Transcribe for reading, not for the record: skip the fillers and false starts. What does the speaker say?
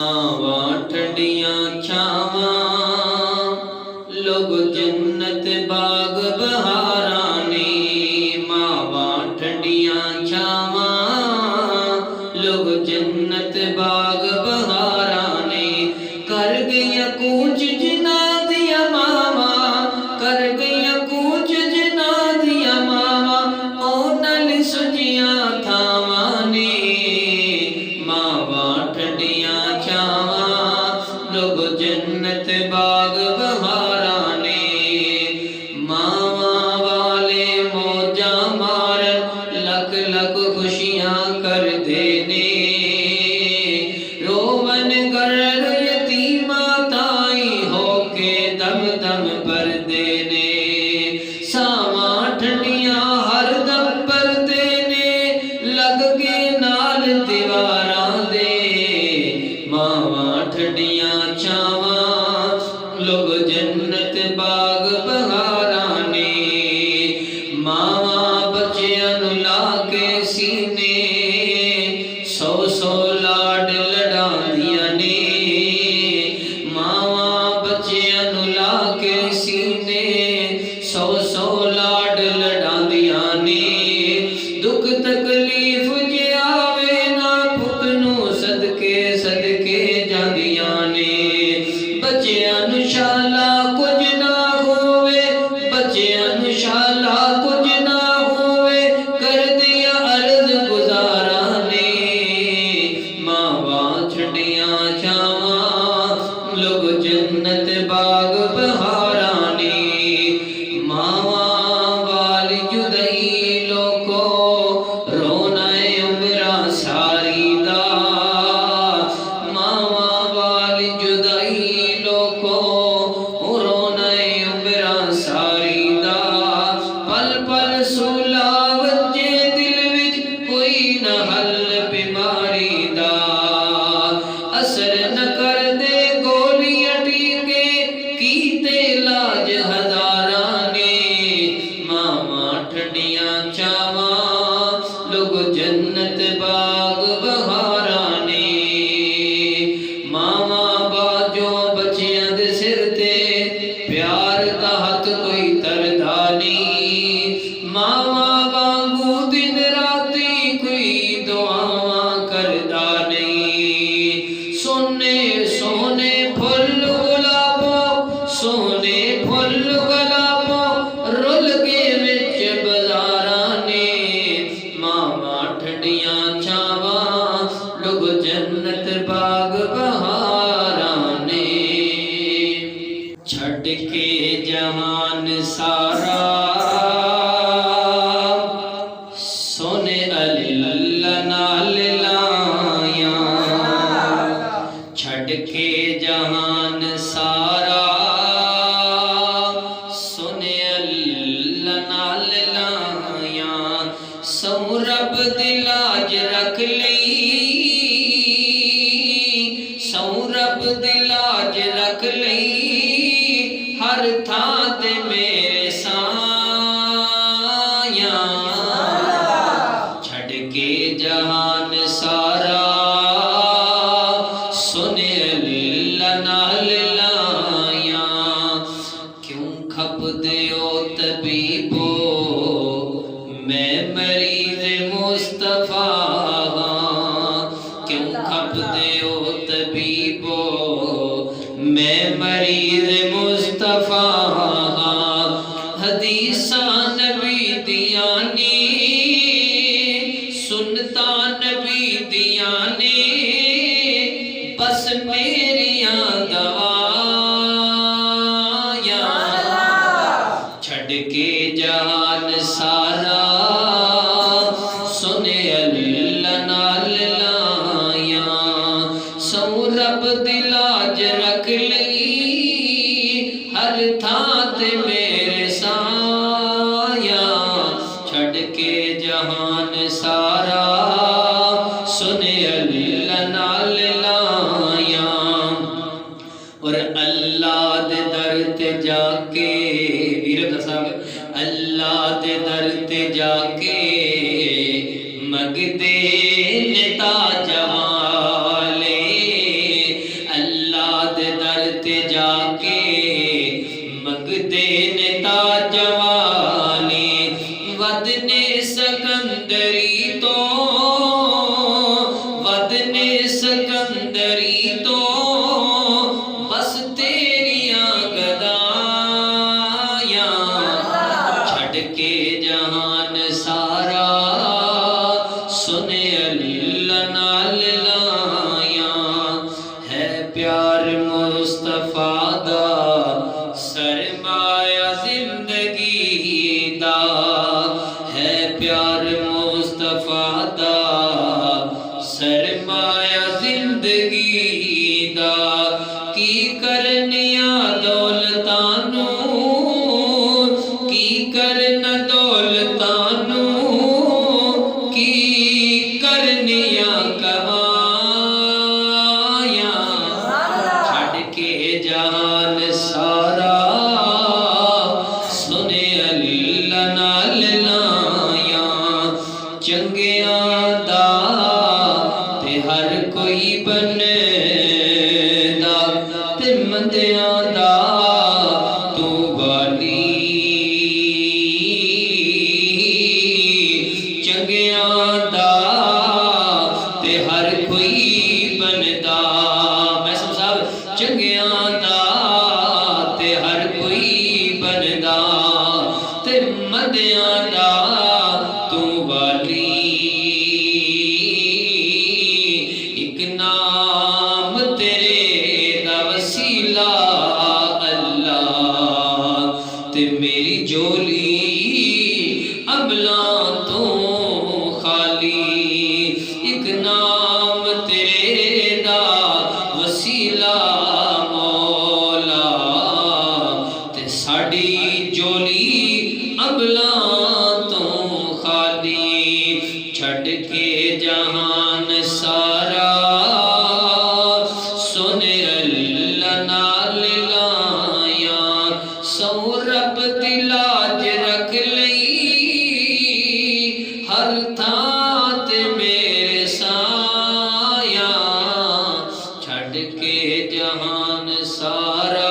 छावां ठंडियां छावां लोग जन्नत बाग बहारां ने। मावां ठंडियां छावां लोग जन्नत बाग बहारां ने। कर गईया कूच जिन्हां दियां मावां, कर गईया कूच जिन्हां दियां मावां, ओ नल सुजियां थावां ने। मावां ठंडियां लोग जन्नत बाग बहारां ने। मावां वाले मौजा मारन लख लख खुशियां करदे ने। रोवन गर्ल यतीमा ताई होके दम दम भरदे ने। सावां ठंडियां हर दम भरदे ने लग के नाल दीवारां दे। मावां ठंडियां छावां लोग जन्नत बाग बहारां ने। मावां बच्चियां नूं ला के सीने सौ सौ लाड लड़ांदियां ने। मावां बच्चियां नूं ला के सीने सौ सौ लाड लड़ांदियां ने। दुख तकलीफ जे आवे ना पुत नूं सदके सदके जांदियां ने। बच्चियां नूं शाला कुछ ना होवे, बच्चियां नूं शाला कुछ ना होवे, कर दिया अर्ज गुजारा ने। मावां ठंडियां छावां लोग जन्नत बाग बहारां ने। मावां वाली जुदाई लोको रोना उमरां सारी दा। मावां वाली जुदाई लोको रोना उमरां सारी दा। पल पल सूला वजे दिल विच कोई न हल बीमारी दा। असर न कर दे गोलियां टीके कीते इलाज हजारां ने। मावां ठंडियां छावां लोग जन्नत बाग बहारां ने। मावां बाजो बच्चियां दे सिर ते प्यार दा हथ कोई तरदा नहीं। मावां वांगू दिन राती कोई दुआवां करदा नहीं। सोने सोने फुल गुलाबो, सोने फुल गुलाबो रुल के विच बाजारां ने। मावां ठंडियां छावां लोग जन्नत बाग बहारां ने। छड़ के जहान सारा सोने अल्लाह नाल लाया। छड़ के जहान सारा सोने अल्लाह नाल लाया। सौ रब दी लाज रख लई, सौ रब दी लाज रख लई, हर थां ते मेरे साया। छड़ के जहान सारा सुने अल्लाह नाल लाया। क्यों खपदे ओ तबीबो मैं मरीज मुस्तफा हां। क्यों खपदे ओ तबीबो मैं मरीज मुस्तफा हां। हदीसां नबी दियां ने, सुन्नतां नबी दियां ने, बस मेरियां दवायां। छड़ के जहान सारा सुने अल्लाह नाल लाया। सौ रब दी लाज रख लई, हर थां ते मेरे साया। छड़ के जहान सारा सुने अल्लाह नाल लाया। और अल्लाह दे दर ते जाके वीर साहब अल्लाह दे दर ते जाके मगदे नेता जवाले सिकंदरी तो वदने सिकंदरी तो बस तेरियां गदायां छड़ के जहान सारा सुने अल्लाह नाल लायां है प्यार मुस्तफा दा सरमाया जिंदगी दा है प्यार मुस्तफा दा सरमाया जिंदगी दा की करनिया दौलतानू की करना दौलतानू की करनिया कमाया छड़ के जहान सारा सुने अल्लाह नाल लाया चंगियां दा ते हर कोई बनदा ते मंदियां दा तू वाली चंगियां दा ते हर कोई बनदा मैसम साहब चंगियां दा ते हर कोई बनदा ते मंदियां दा तू वाली एक नाम तेरे दा वसीला अल्लाह ते मेरी जोली अबलां तो खाली एक नाम तेरे दा वसीला मौला ते साडी जोली अबलां तो खाली छड़ के जहान सारा सुने अल्लाह नाल लाया सौ रब दी लाज रख लई हर थां ते मेरे साया छड़ के जहान सारा